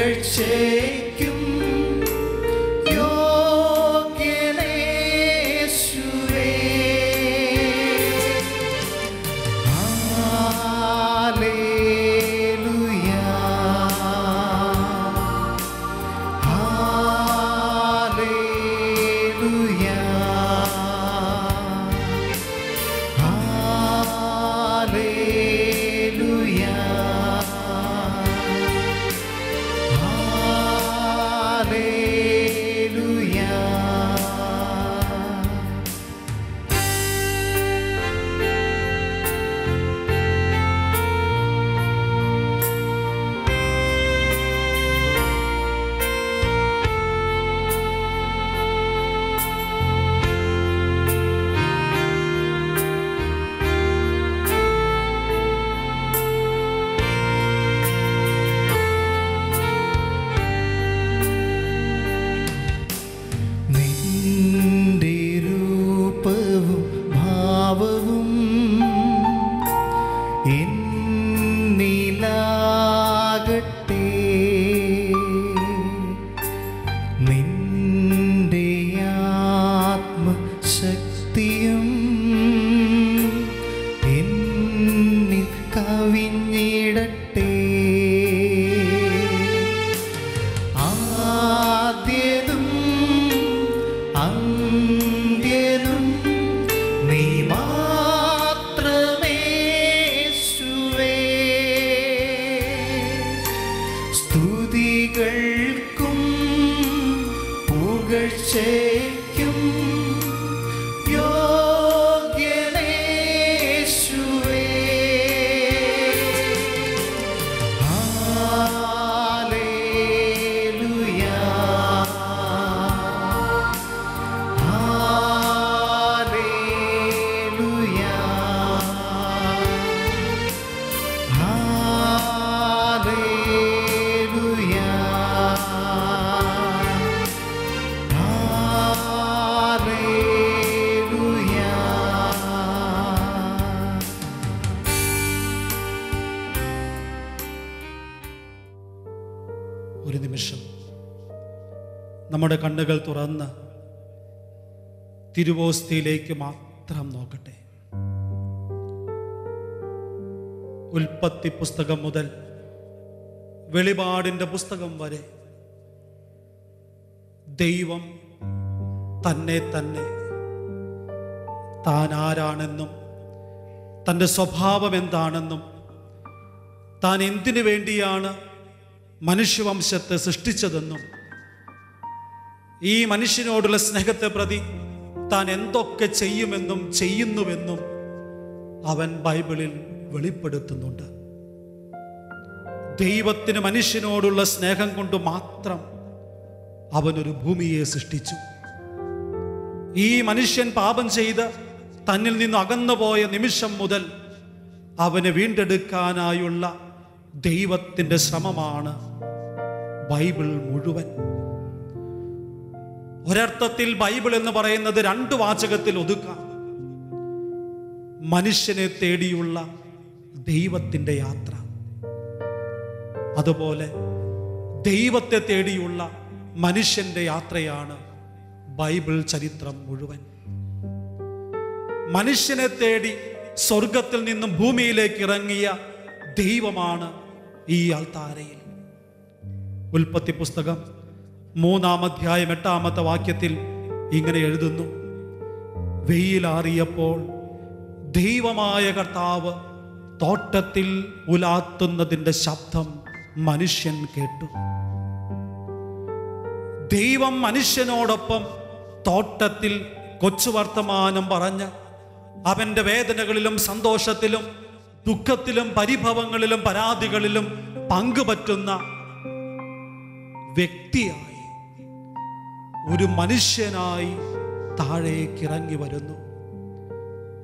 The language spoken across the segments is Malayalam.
പുകഴ്ചയ്ക്കും യോഗ്യനേശുവേ. ഹല്ലേലൂയ ഹല്ലേലൂയ ഹല്ലേലൂയ നിന്റെ രൂപവും ഭാവവും എന്നിലാകട്ടെ. നിന്റെ ആത്മശക്തിയും എന്നിൽ കവിഞ്ഞിടട്ടെ. ആദ്യനും അന്ത്യനും നീ മാത്രമേശുവേ. സ്തുതികൾക്കും പുകഴ്ചയ്ക്കും യോഗ്യനേശുവേ. ഹല്ലേലൂയ ഹല്ലേലൂയ ഹല്ലേലൂയ ഒരു നിമിഷം നമ്മുടെ കണ്ണുകൾ തുറന്ന് തിരുവോസ്തിയിലേക്ക് മാത്രം നോക്കട്ടെ. ഉൽപ്പത്തി പുസ്തകം മുതൽ വെളിപാടിൻ്റെ പുസ്തകം വരെ ദൈവം തന്നെ താൻ ആരാണെന്നും തൻ്റെ സ്വഭാവം എന്താണെന്നും താൻ എന്തിനു വേണ്ടിയാണ് മനുഷ്യവംശത്തെ സൃഷ്ടിച്ചതെന്നും ഈ മനുഷ്യനോടുള്ള സ്നേഹത്തെ പ്രതി താൻ എന്തൊക്കെ ചെയ്യുമെന്നും ചെയ്യുന്നുവെന്നും അവൻ ബൈബിളിൽ വെളിപ്പെടുത്തുന്നുണ്ട്. ദൈവത്തിന് മനുഷ്യനോടുള്ള സ്നേഹം കൊണ്ട് മാത്രം അവനൊരു ഭൂമിയെ സൃഷ്ടിച്ചു. ഈ മനുഷ്യൻ പാപം ചെയ്ത് തന്നിൽ നിന്ന് അകന്നുപോയ നിമിഷം മുതൽ അവനെ വീണ്ടെടുക്കാനായുള്ള ദൈവത്തിൻ്റെ ശ്രമമാണ് ബൈബിൾ മുഴുവൻ. ഒരർത്ഥത്തിൽ ബൈബിൾ എന്ന് പറയുന്നത് 2 വാചകത്തിൽ ഒതുക്കാം. മനുഷ്യനെ തേടിയുള്ള ദൈവത്തിൻ്റെ യാത്ര, അതുപോലെ ദൈവത്തെ തേടിയുള്ള മനുഷ്യന്റെ യാത്രയാണ് ബൈബിൾ ചരിത്രം മുഴുവൻ. മനുഷ്യനെ തേടി സ്വർഗത്തിൽ നിന്നും ഭൂമിയിലേക്ക് ഇറങ്ങിയ ദൈവമാണ് ഈ അൾത്താരയിൽ. ഉൽപ്പത്തി പുസ്തകം 3-ാം അധ്യായം 8-ാമത്തെ വാക്യത്തിൽ ഇങ്ങനെ എഴുതുന്നു: വെയിലാറിയപ്പോൾ ദൈവമായ കർത്താവ് തോട്ടത്തിൽ ഉലാത്തുന്നതിൻ്റെ ശബ്ദം മനുഷ്യൻ കേട്ടു. ദൈവം മനുഷ്യനോടൊപ്പം തോട്ടത്തിൽ കൊച്ചു വർത്തമാനം പറഞ്ഞ് അവൻ്റെ വേദനകളിലും സന്തോഷത്തിലും ദുഃഖത്തിലും പരിഭവങ്ങളിലും പരാതികളിലും പങ്കുപറ്റുന്ന വ്യക്തിയായി, ഒരു മനുഷ്യനായി താഴേക്കിറങ്ങി വരുന്നു.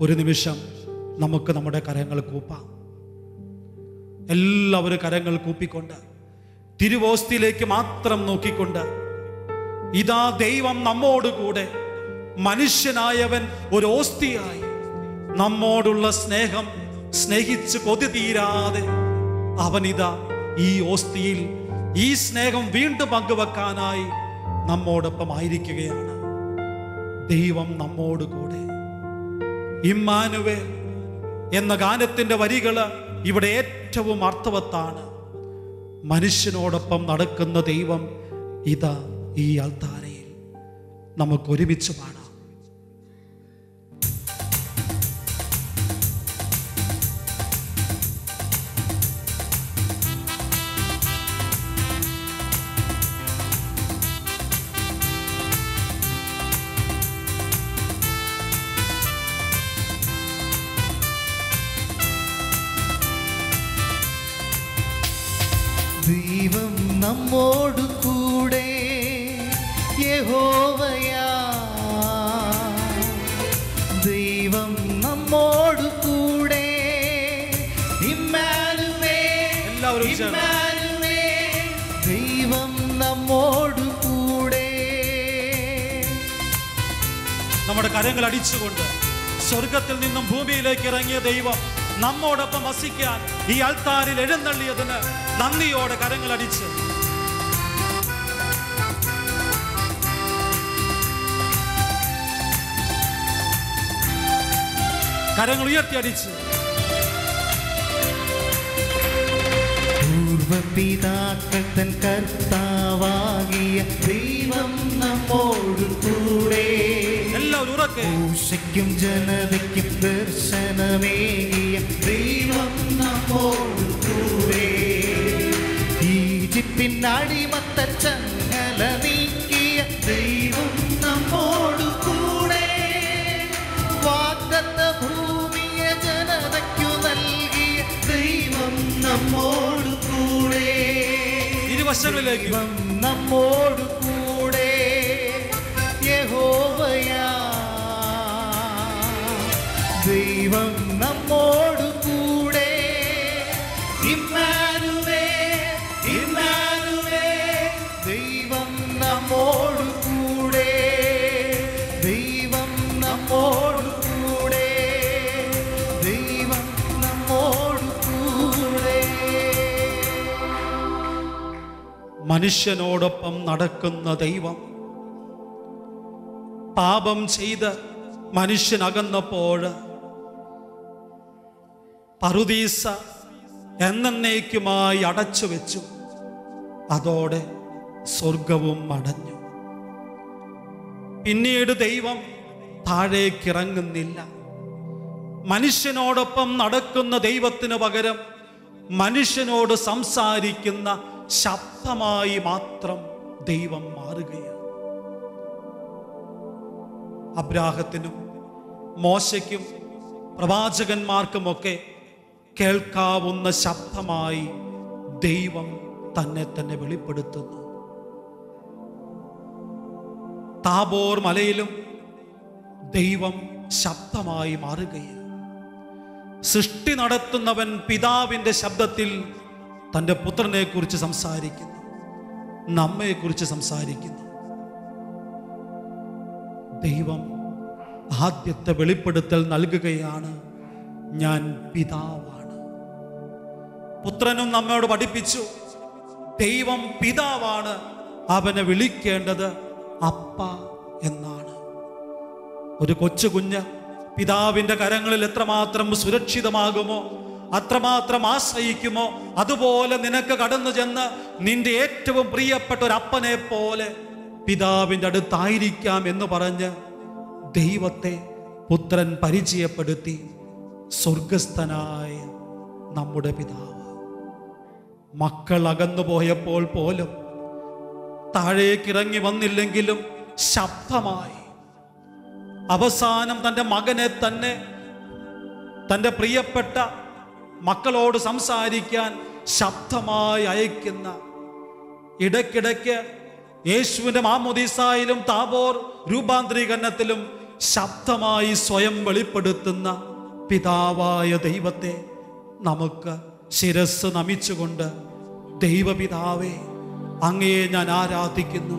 ഒരു നിമിഷം നമുക്ക് നമ്മുടെ കരങ്ങൾ കൂപ്പാം. എല്ലാവരും കരങ്ങൾ കൂപ്പിക്കൊണ്ട് തിരുവോസ്തിയിലേക്ക് മാത്രം നോക്കിക്കൊണ്ട്, ഇതാ ദൈവം നമ്മോടുകൂടെ, മനുഷ്യനായവൻ ഒരു ഓസ്തിയായി നമ്മോടുള്ള സ്നേഹം സ്നേഹിച്ച് കൊതി തീരാതെ അവനിതാ ഈ ഓസ്തിയിൽ ഈ സ്നേഹം വീണ്ടും പങ്കുവെക്കാനായി നമ്മോടൊപ്പം ആയിരിക്കുകയാണ്. ദൈവം നമ്മോട് കൂടെ. ഇമ്മാനുവേൽ എന്ന ഗാനത്തിന്റെ വരികള് ഇവിടെ ഏറ്റവും അർത്ഥവത്താണ്. മനുഷ്യനോടൊപ്പം നടക്കുന്ന ദൈവം ഇതാ ഈ അൾത്താരയിൽ. നമുക്ക് ഒരുമിച്ച് പാടാം. ദൈവം നമ്മോട് കൂടെ, യഹോവയാ. ദൈവം നമ്മോട് കൂടെ, ഇമ്മാനുവേൽ. എല്ലാവരും ഇമ്മാനുവേൽ. ദൈവം നമ്മോട് കൂടെ. നമ്മുടെ കരങ്ങൾ അടിച്ചുകൊണ്ട് സ്വർഗത്തിൽ നിന്നും ഭൂമിയിലേക്ക് ഇറങ്ങിയ ദൈവം നമ്മോടൊപ്പം വസിക്കാൻ ഈ അൾത്താരിൽ എഴുന്നള്ളിയതിന് നന്ദിയോടെ കരങ്ങൾ അടിച്ച് കരങ്ങൾ ഉയർത്തി അടിച്ച് പൂർവപിതാക്കൾ തൻ കർത്താവാകിയ ദൈവം നമ്മോട് കൂടെ. എല്ലാവരും ഉറക്കെ. മൂശയ്ക്കും ജനതയ്ക്കും ദർശനമേകിയ ദൈവം നമ്മോട് കൂടെ. ഈജിപ്തിൻ അടിമത്ത ചങ്ങല നീക്കിയ ദൈവം നമ്മോട് കൂടെ. വാഗ്ദത്ത ഭൂമിയ ജനതയ്ക്കു നൽകിയ ദൈവം നമ്മോട് കൂടെ. ഇരുവശങ്ങളിലേക്ക്. ദൈവം നമ്മോട് കൂടെ, യഹോവയാ. ദൈവം നമ്മോട് കൂടെ, ഇമ്മാനുവേൽ. ഇമ്മാനുവേൽ. ദൈവം നമ്മോട് കൂടെ. ദൈവം നമ്മോട് കൂടെ. ദൈവം നമ്മോട് കൂടെ. മനുഷ്യനോടൊപ്പം നടക്കുന്ന ദൈവം പാപം ചെയ്ത് മനുഷ്യനകന്നപ്പോൾ പറുദീസ എന്നേക്കുമായി അടച്ചു വെച്ചു. അതോടെ സ്വർഗവും അടഞ്ഞു. പിന്നീട് ദൈവം താഴേക്കിറങ്ങുന്നില്ല. മനുഷ്യനോടൊപ്പം നടക്കുന്ന ദൈവത്തിന് പകരം മനുഷ്യനോട് സംസാരിക്കുന്ന ശബ്ദമായി മാത്രം ദൈവം മാറുകയാണ്. അബ്രാഹത്തിനും മോശയ്ക്കും പ്രവാചകന്മാർക്കുമൊക്കെ കേൾക്കാവുന്ന ശബ്ദമായി ദൈവം തന്നെ തന്നെ വെളിപ്പെടുത്തുന്നു. താബോർ മലയിലും ദൈവം ശബ്ദമായി മാറുകയാണ്. സൃഷ്ടി നടത്തുന്നവൻ പിതാവിൻ്റെ ശബ്ദത്തിൽ തൻ്റെ പുത്രനെ കുറിച്ച് സംസാരിക്കുന്നു, നമ്മെക്കുറിച്ച് സംസാരിക്കുന്നു. ദൈവം ആദ്യത്തെ വെളിപ്പെടുത്തൽ നൽകുകയാണ്, ഞാൻ പിതാവാണ്. പുത്രനും നമ്മോട് പഠിപ്പിച്ചു, ദൈവം പിതാവാണ്, അവനെ വിളിക്കേണ്ടത് അപ്പ എന്നാണ്. ഒരു കൊച്ചു കുഞ്ഞ് പിതാവിൻ്റെ കരങ്ങളിൽ എത്രമാത്രം സുരക്ഷിതമാകുമോ, അത്രമാത്രം ആശ്രയിക്കുമോ, അതുപോലെ നിനക്ക് കടന്നു ചെന്ന് നിന്റെ ഏറ്റവും പ്രിയപ്പെട്ട ഒരു അപ്പനെ പോലെ പിതാവിൻ്റെ അടുത്തായിരിക്കാം എന്ന് പറഞ്ഞ് ദൈവത്തെ പുത്രൻ പരിചയപ്പെടുത്തി. സ്വർഗസ്ഥനായ നമ്മുടെ പിതാവ് മക്കൾ അകന്നു പോയപ്പോൾ പോലും താഴേക്കിറങ്ങി വന്നില്ലെങ്കിലും ശബ്ദമായി അവസാനം തൻ്റെ മകനെ തന്നെ തൻ്റെ പ്രിയപ്പെട്ട മക്കളോട് സംസാരിക്കാൻ ശബ്ദമായി അയക്കുന്ന, ഇടയ്ക്കിടയ്ക്ക് യേശുവിൻ്റെ മാമോദീസായിലും താബോർ രൂപാന്തരീകരണത്തിലും ശബ്ദമായി സ്വയം വെളിപ്പെടുത്തുന്ന പിതാവായ ദൈവത്തെ നമുക്ക് ശിരസ് നമിച്ചുകൊണ്ട്, ദൈവപിതാവേ അങ്ങയെ ഞാൻ ആരാധിക്കുന്നു.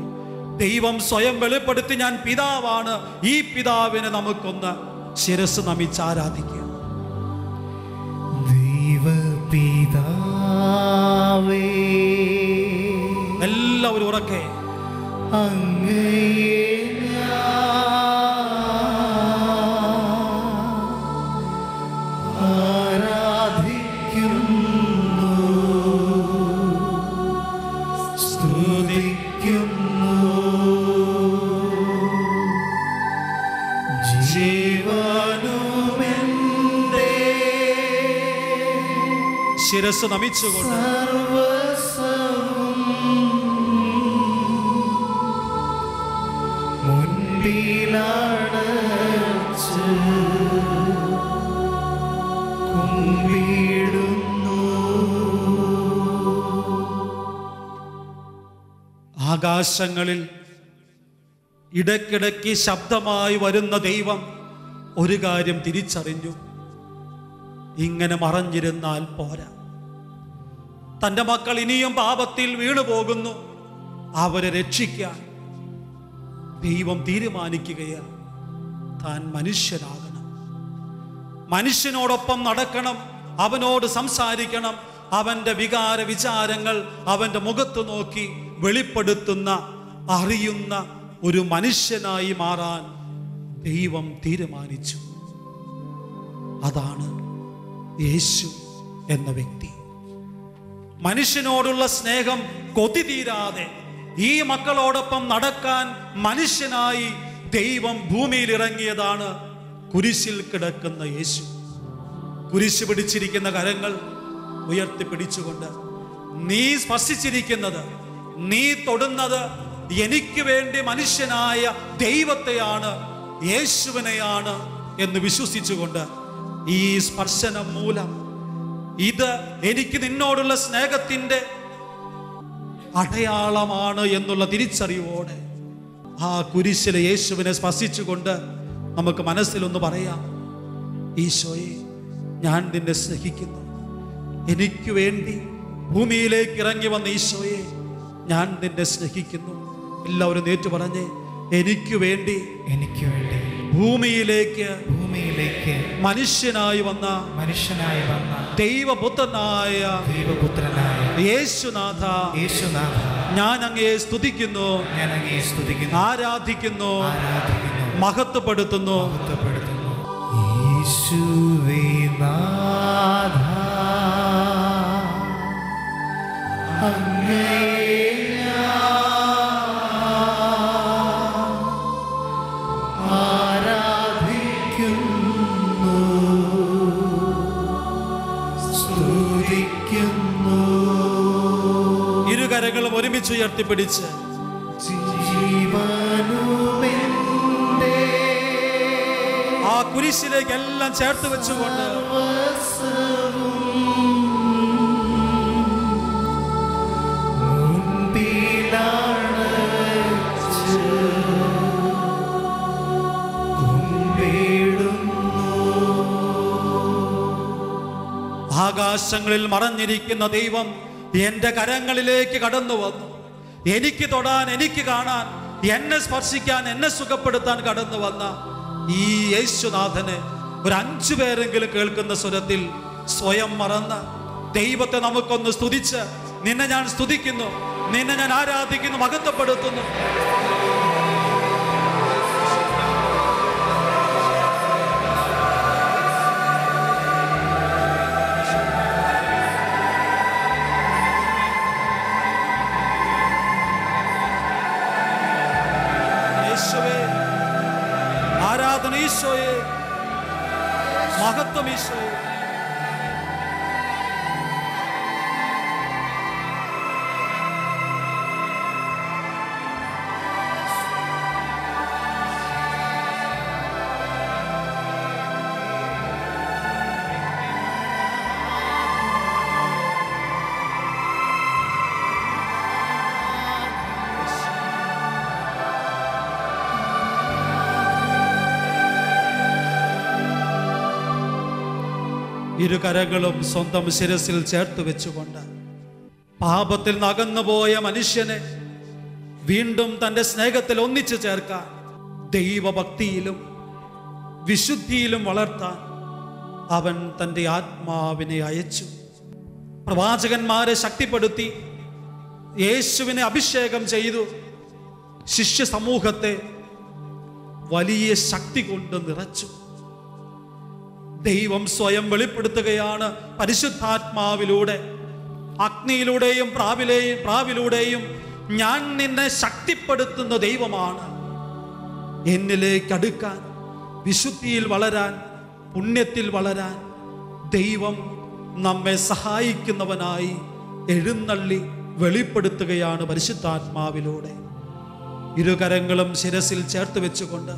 ദൈവം സ്വയം വെളിപ്പെടുത്തി ഞാൻ പിതാവാണ്. ഈ പിതാവിനെ നമുക്കൊന്ന് ശിരസ് നമിച്ച് ആരാധിക്കാം. ദൈവപിതാവേ എല്ലാവരും ഉറക്കെ അങ്ങയെ ആരാധിക്കുന്നു, സ്തുതിക്കുന്നു. ജീവനുമെന്റെ ശിരസ് നമിച്ചുകൊണ്ട് സർവസ്വവും മുൻപിലടച്ച് കുമ്പിടുന്നു. ആകാശങ്ങളിൽ ഇടയ്ക്കിടയ്ക്ക് ശബ്ദമായി വരുന്ന ദൈവം ഒരു കാര്യം തിരിച്ചറിഞ്ഞു. ഇങ്ങനെ മറഞ്ഞിരുന്നാൽ പോരാ. തൻ്റെ മക്കൾ ഇനിയും പാപത്തിൽ വീണു പോകുന്നു. അവരെ രക്ഷിക്കാൻ ദൈവം തീരുമാനിക്കുകയാണ്. താൻ മനുഷ്യനാകണം, മനുഷ്യനോടൊപ്പം നടക്കണം, അവനോട് സംസാരിക്കണം. അവൻ്റെ വികാര വിചാരങ്ങൾ അവൻ്റെ മുഖത്ത് നോക്കി വെളിപ്പെടുത്തുന്ന, അറിയുന്ന ഒരു മനുഷ്യനായി മാറാൻ ദൈവം തീരുമാനിച്ചു. അതാണ് യേശു എന്ന വ്യക്തി. മനുഷ്യനോടുള്ള സ്നേഹം കൊതി തീരാതെ ഈ മക്കളോടൊപ്പം നടക്കാൻ മനുഷ്യനായി ദൈവം ഭൂമിയിൽ ഇറങ്ങിയതാണ് കുരിശിൽ കിടക്കുന്ന യേശു. കുരിശ് പിടിച്ചിരിക്കുന്ന കരങ്ങൾ ഉയർത്തിപ്പിടിച്ചുകൊണ്ട്, നീ സ്പർശിച്ചിരിക്കുന്നത്, നീ തൊടുന്നത് എനിക്ക് വേണ്ടി മനുഷ്യനായ ദൈവത്തെയാണ്, യേശുവിനെയാണ് എന്ന് വിശ്വസിച്ചുകൊണ്ട്, ഈ സ്പർശനം മൂലം ഇത് എനിക്ക് നിന്നോടുള്ള സ്നേഹത്തിൻ്റെ അടയാളമാണ് എന്നുള്ള തിരിച്ചറിവോടെ ആ കുരിശിലെ യേശുവിനെ സ്പർശിച്ചുകൊണ്ട് നമുക്ക് മനസ്സിലൊന്ന് പറയാം, ഈശോയെ, ഞാൻ നിന്നെ സ്നേഹിക്കുന്നു. എനിക്ക് വേണ്ടി ഭൂമിയിലേക്ക് ഇറങ്ങി വന്ന ഈശോയെ, ഞാൻ നിന്നെ സ്നേഹിക്കുന്നു. എല്ലാവരും നേറ്റു പറഞ്ഞേ, എനിക്ക് വേണ്ടി ഭൂമിയിലേക്ക് മനുഷ്യനായി വന്ന ദൈവപുത്രനായ യേശുനാഥ, ഞാൻ അങ്ങയെ സ്തുതിക്കുന്നു, ആരാധിക്കുന്നു, മഹത്വപ്പെടുത്തുന്നു. യേശുവേ നാഥ, അങ്ങയെ ആരാധിക്കുന്നു, സ്തുതിക്കുന്നു. ഇരുകരങ്ങളും ഒരുമിച്ച് ഉയർത്തിപ്പിടിച്ച് ജീവനുമെന്റെ ആ കുരിശിലേക്ക് എല്ലാം ചേർത്ത് വെച്ചുകൊണ്ട് ആകാശങ്ങളിൽ മറഞ്ഞിരിക്കുന്ന ദൈവം എൻ്റെ കരങ്ങളിലേക്ക് കടന്നു വന്നു. എനിക്ക് തൊടാൻ, എനിക്ക് കാണാൻ, എന്നെ സ്പർശിക്കാൻ, എന്നെ സുഖപ്പെടുത്താൻ കടന്നു വന്ന ഈ യേശുനാഥനെ ഒരു 5 പേരെങ്കിലും കേൾക്കുന്ന സ്വരത്തിൽ സ്വയം മറന്ന് ദൈവത്തെ നമുക്കൊന്ന് സ്തുതിച്ച്, നിന്നെ ഞാൻ സ്തുതിക്കുന്നു, നിന്നെ ഞാൻ ആരാധിക്കുന്നു, മഹത്വപ്പെടുത്തുന്നു. ആരാധന ഈശോയെ, മഹത്വം ഈശോയെ. ഇരുകരങ്ങളും സ്വന്തം ശിരസിൽ ചേർത്ത് വെച്ചുകൊണ്ട് പാപത്തിൽ നകന്നുപോയ മനുഷ്യനെ വീണ്ടും തൻ്റെ സ്നേഹത്തിൽ ഒന്നിച്ചു ചേർക്കാൻ, ദൈവഭക്തിയിലും വിശുദ്ധിയിലും വളർത്താൻ അവൻ തൻ്റെ ആത്മാവിനെ അയച്ചു. പ്രവാചകന്മാരെ ശക്തിപ്പെടുത്തി, യേശുവിനെ അഭിഷേകം ചെയ്തു ശിഷ്യ സമൂഹത്തെ വലിയ ശക്തി കൊണ്ട് നിറച്ചു. ദൈവം സ്വയം വെളിപ്പെടുത്തുകയാണ് പരിശുദ്ധാത്മാവിലൂടെ, അഗ്നിയിലൂടെയും പ്രാവിലൂടെയും. ഞാൻ നിന്നെ ശക്തിപ്പെടുത്തുന്ന ദൈവമാണ്. എന്നിലേക്ക് അടുക്കാൻ, വിശുദ്ധിയിൽ വളരാൻ, പുണ്യത്തിൽ വളരാൻ ദൈവം നമ്മെ സഹായിക്കുന്നവനായി എഴുന്നള്ളി വെളിപ്പെടുത്തുകയാണ് പരിശുദ്ധാത്മാവിലൂടെ. ഇരുകരങ്ങളും ശിരസിൽ ചേർത്ത് വെച്ചുകൊണ്ട്,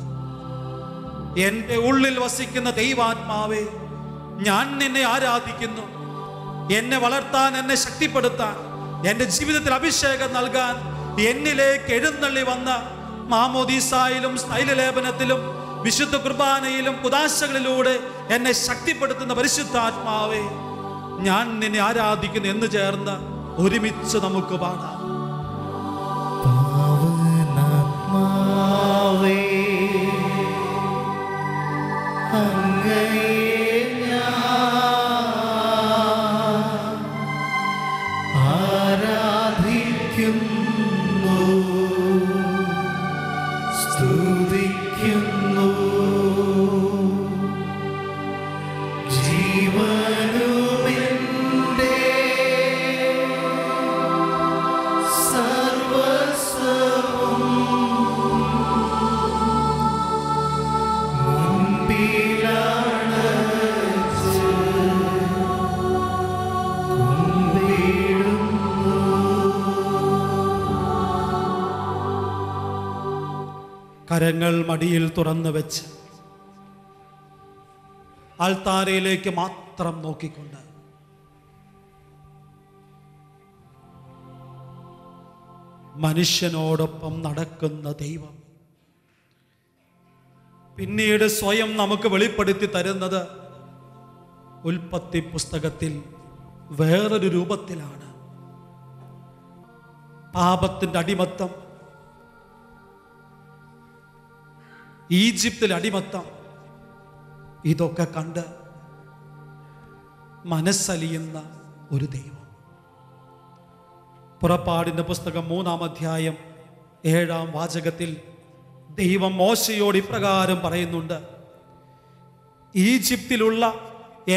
എൻ്റെ ഉള്ളിൽ വസിക്കുന്ന ദൈവാത്മാവേ, ഞാൻ നിന്നെ ആരാധിക്കുന്നു. എന്നെ വളർത്താൻ, എന്നെ ശക്തിപ്പെടുത്താൻ, എൻ്റെ ജീവിതത്തിൽ അഭിഷേകം നൽകാൻ എന്നിലേക്ക് എഴുന്നള്ളി വന്ന മാമോദീസായിലും സ്ഥൈലലേപനത്തിലും വിശുദ്ധ കുർബാനയിലും കുദാശകളിലൂടെ എന്നെ ശക്തിപ്പെടുത്തുന്ന പരിശുദ്ധാത്മാവേ, ഞാൻ നിന്നെ ആരാധിക്കുന്നു എന്ന് ചേർന്ന് ഒരുമിച്ച് നമുക്ക് പാടാം. പാവനാത്മാവേ, അങ്ങയെ ഞാൻ ആരാധിക്കുന്നു, സ്തുതിക്കുന്നു. ജീവനുമെന്റെ സർവസ്വവും മുൻപിലണച്ച് കുമ്പിടുന്നു. കരങ്ങൾ മടിയിൽ തുറന്നു വെച്ച് ആൾത്താരയിലേക്ക് മാത്രം നോക്കിക്കൊണ്ട് മനുഷ്യനോടൊപ്പം നടക്കുന്ന ദൈവം പിന്നീട് സ്വയം നമുക്ക് വെളിപ്പെടുത്തി തരുന്നത് ഉൽപ്പത്തി പുസ്തകത്തിൽ വേറൊരു രൂപത്തിലാണ്. പാപത്തിന്റെ അടിമത്തം, ഈജിപ്തിൽ അടിമത്തം, ഇതൊക്കെ കണ്ട് മനസ്സലിയുന്ന ഒരു ദൈവം. പുറപ്പാടിന്റെ പുസ്തകം 3-ാം അധ്യായം 7-ാം വാചകത്തിൽ ദൈവം മോശയോട് ഇപ്രകാരം പറയുന്നുണ്ട്: ഈജിപ്തിലുള്ള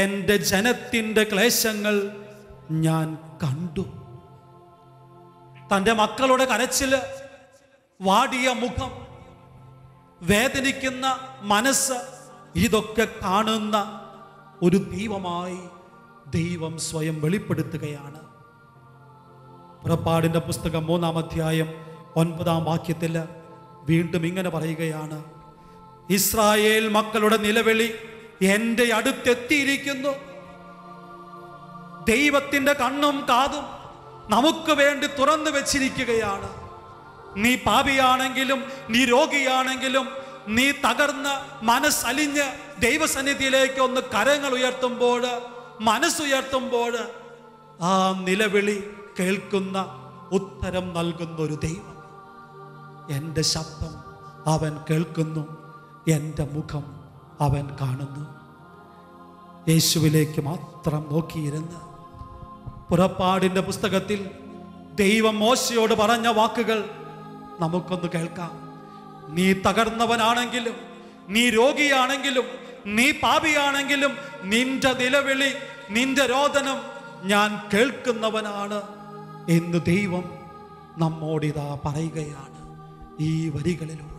എൻ്റെ ജനത്തിൻ്റെ ക്ലേശങ്ങൾ ഞാൻ കണ്ടു. തൻ്റെ മക്കളുടെ കരച്ചില്, വാടിയ മുഖം, വേദനിക്കുന്ന മനസ്സ്, ഇതൊക്കെ കാണുന്ന ഒരു ദൈവമായി ദൈവം സ്വയം വെളിപ്പെടുത്തുകയാണ്. പുറപ്പാടിന്റെ പുസ്തകം 3-ാം അധ്യായം 9-ാം വാക്യത്തിൽ വീണ്ടും ഇങ്ങനെ പറയുകയാണ്: ഇസ്രായേൽ മക്കളുടെ നിലവിളി എൻ്റെ അടുത്തെത്തിയിരിക്കുന്നു. ദൈവത്തിൻ്റെ കണ്ണും കാതും നമുക്ക് വേണ്ടി തുറന്നു വെച്ചിരിക്കുകയാണ്. നീ പാപിയാണെങ്കിലും, നീ രോഗിയാണെങ്കിലും, നീ തകർന്ന് മനസ്സലിഞ്ഞ് ദൈവസന്നിധിയിലേക്ക് ഒന്ന് കരങ്ങൾ ഉയർത്തുമ്പോൾ, മനസ്സുയർത്തുമ്പോൾ ആ നിലവിളി കേൾക്കുന്ന, ഉത്തരം നൽകുന്ന ഒരു ദൈവം. എൻ്റെ ശബ്ദം അവൻ കേൾക്കുന്നു, എൻ്റെ മുഖം അവൻ കാണുന്നു. യേശുവിലേക്ക് മാത്രം നോക്കിയിരുന്ന് പുറപ്പാടിൻ്റെ പുസ്തകത്തിൽ ദൈവം മോശയോട് പറഞ്ഞ വാക്കുകൾ നമുക്കൊന്ന് കേൾക്കാം. നീ തകർന്നവനാണെങ്കിലും, നീ രോഗിയാണെങ്കിലും, നീ പാപിയാണെങ്കിലും, നിന്റെ നിലവിളി, നിന്റെ രോദനം ഞാൻ കേൾക്കുന്നവനാണ് എന്ന് ദൈവം നമ്മോടിതാ പറയുകയാണ് ഈ വരികളിലൂടെ.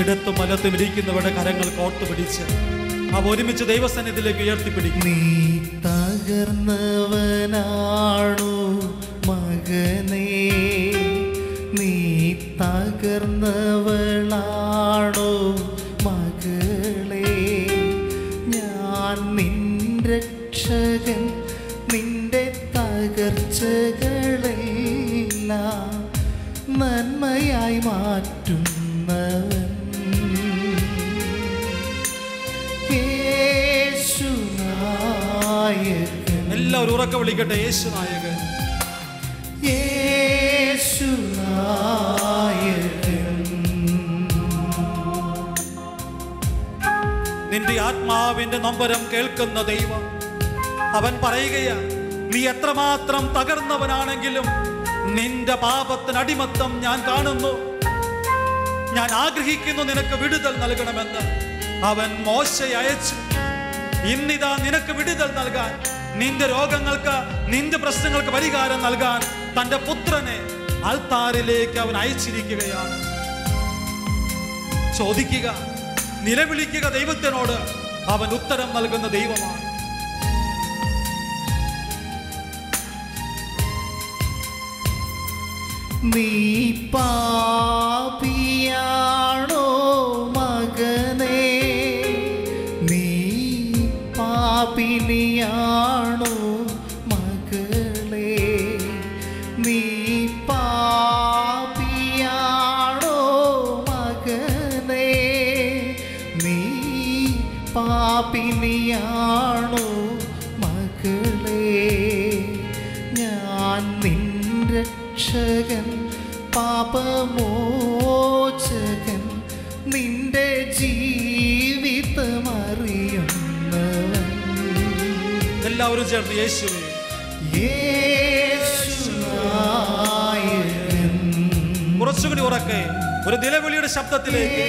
ഇടത്തും വലത്തും ഇരിക്കുന്നവരുടെ കരങ്ങൾ കോർത്തു പിടിച്ച് അവ ഒരുമിച്ച് ദൈവസന്നിധിയിലേക്ക് ഉയർത്തിപ്പിടിക്കും. നീ തകർന്നവനാണു മകനേ, നീ തകർന്നവളാണു മകളേ, ഞാൻ നിൻ രക്ഷകൻ, നിന്റെ തകർച്ചകളെല്ലാം നന്മയായി മാറ്റുന്നവൻ. എല്ലാവരും ഉറക്കെ വിളിക്കട്ടെ: യേശു നായകൻ, യേശു നായകൻ. നിന്റെ ആത്മാവിന്റെ നൊമ്പരം കേൾക്കുന്ന ദൈവം. അവൻ പറയുകയാ, നീ എത്രമാത്രം തകർന്നവനാണെങ്കിലും നിന്റെ പാപത്തിന് അടിമത്തം ഞാൻ കാണുന്നു. ഞാൻ ആഗ്രഹിക്കുന്നു നിനക്ക് വിടുതൽ നൽകണമെന്ന്. അവൻ മോശയെ അയച്ചു. ഇന്നിതാ നിനക്ക് വിടുതൽ നൽകാൻ, നിന്റെ രോഗങ്ങൾക്ക്, നിന്റെ പ്രശ്നങ്ങൾക്ക് പരിഹാരം നൽകാൻ തന്റെ പുത്രനെ അൾത്താരിലേക്ക് അവൻ അയച്ചിരിക്കുകയാണ്. ചോദിക്കുക, നിലവിളിക്കുക ദൈവത്തിനോട്. അവൻ ഉത്തരം നൽകുന്ന ദൈവമാണ്. നീ പാപിയാണോ മകനേ? നീ പാപിനിയാണോ മകളേ? നീ പാപിയാണോ മകനേ? നീ പാപിനിയാണോ മകളേ? ഞാൻ നിൻ രക്ഷകൻ, പാപമോചകൻ, നിന്റെ ജീവിതമറിയുന്നവൻ. എല്ലാവരും ചേർന്ന് യേശുവേ, യേശുനായകൻ. കുറച്ചുകൂടി ഉറക്കെ ഒരു നിലവിളിയുടെ ശബ്ദത്തിലേക്ക്